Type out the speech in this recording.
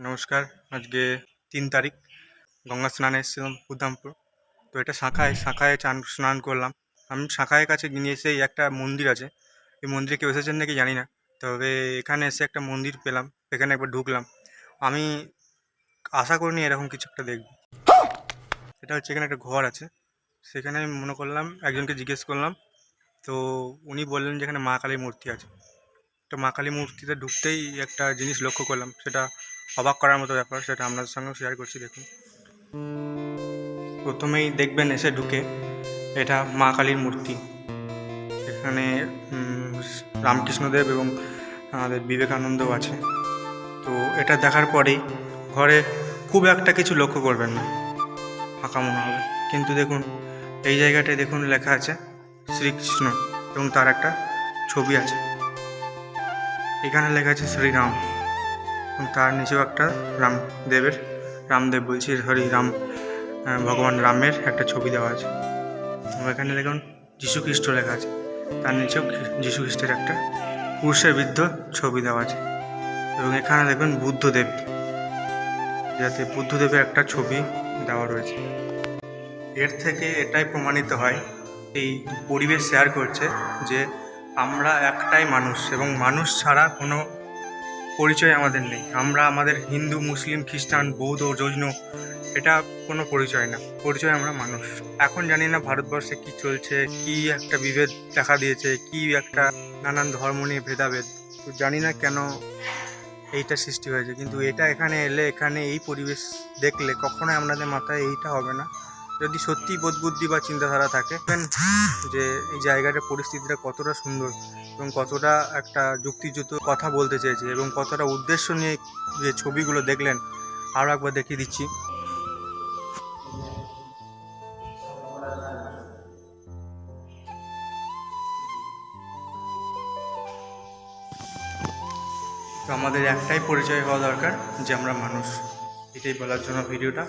নমস্কার। আজকে 3 তারিখ গঙ্গা স্নানে এসেছিলাম বুদ্ধামপুর। তো এটা শাখায় স্নান করলাম। আমি শাখায়ের কাছে নিয়ে এসেই একটা মন্দির আছে, এই মন্দিরে কেউ এসেছেন নাকি জানি না, তবে এখানে এসে একটা মন্দির পেলাম, এখানে একবার ঢুকলাম। আমি আশা করিনি এরকম কিছু একটা দেখব। এটা হচ্ছে এখানে একটা ঘর আছে, সেখানে আমি মনে করলাম একজনকে জিজ্ঞেস করলাম, তো উনি বললেন যে এখানে মা কালীর মূর্তি আছে। তো মা কালী মূর্তিতে ঢুকতেই একটা জিনিস লক্ষ্য করলাম, সেটা অবাক করার মতো ব্যাপার, সেটা আপনাদের সঙ্গেও শেয়ার করছি। দেখুন, প্রথমেই দেখবেন এসে ঢুকে এটা মা কালীর মূর্তি। এখানে রামকৃষ্ণদেব এবং আমাদের বিবেকানন্দও আছে। তো এটা দেখার পরেই ঘরে খুব একটা কিছু লক্ষ্য করবেন না, ফাঁকা মনে হবে। কিন্তু দেখুন এই জায়গাটায় দেখুন লেখা আছে শ্রীকৃষ্ণ এবং তার একটা ছবি আছে। এখানে লেখা আছে শ্রীরাম এবং তার নিচেও একটা রামদেব বলছি, সরি রাম, ভগবান রামের একটা ছবি দেওয়া আছে। এবং এখানে দেখুন যীশুখ্রিস্ট লেখা আছে, তার নিচেও যীশুখ্রিস্টের একটা পুরুষের বৃদ্ধ ছবি দেওয়া আছে। এবং এখানে দেখুন বুদ্ধদেব, যাতে বুদ্ধদেবের একটা ছবি দেওয়া রয়েছে। এর থেকে এটাই প্রমাণিত হয়, এই পরিবেশ শেয়ার করছে যে আমরা একটাই মানুষ এবং মানুষ ছাড়া কোনো পরিচয় আমাদের নেই। আমরা আমাদের হিন্দু, মুসলিম, খ্রিস্টান, বৌদ্ধ, জৈন, এটা কোনো পরিচয় না, পরিচয় আমরা মানুষ। এখন জানি না ভারতবর্ষে কি চলছে, কি একটা বিভেদ দেখা দিয়েছে, কি একটা নানান ধর্ম নিয়ে ভেদাভেদ, তো জানি না কেন এইটা সৃষ্টি হয়েছে। কিন্তু এটা এখানে এলে, এখানে এই পরিবেশ দেখলে কখনোই আপনাদের মাথায় এইটা হবে না, যদি সত্যি বোধবুদ্ধি বা চিন্তাধারা থাকে, যে এই জায়গাটার পরিস্থিতিটা কতটা সুন্দর এবং কতটা একটা যুক্তিযুক্ত কথা বলতে চেয়েছে এবং কতটা উদ্দেশ্য নিয়ে যে ছবিগুলো দেখলেন, আরও একবার দেখিয়ে দিচ্ছি। তো আমাদের একটাই পরিচয় হওয়া দরকার, যে আমরা মানুষ। এটাই বলার জন্য ভিডিওটা।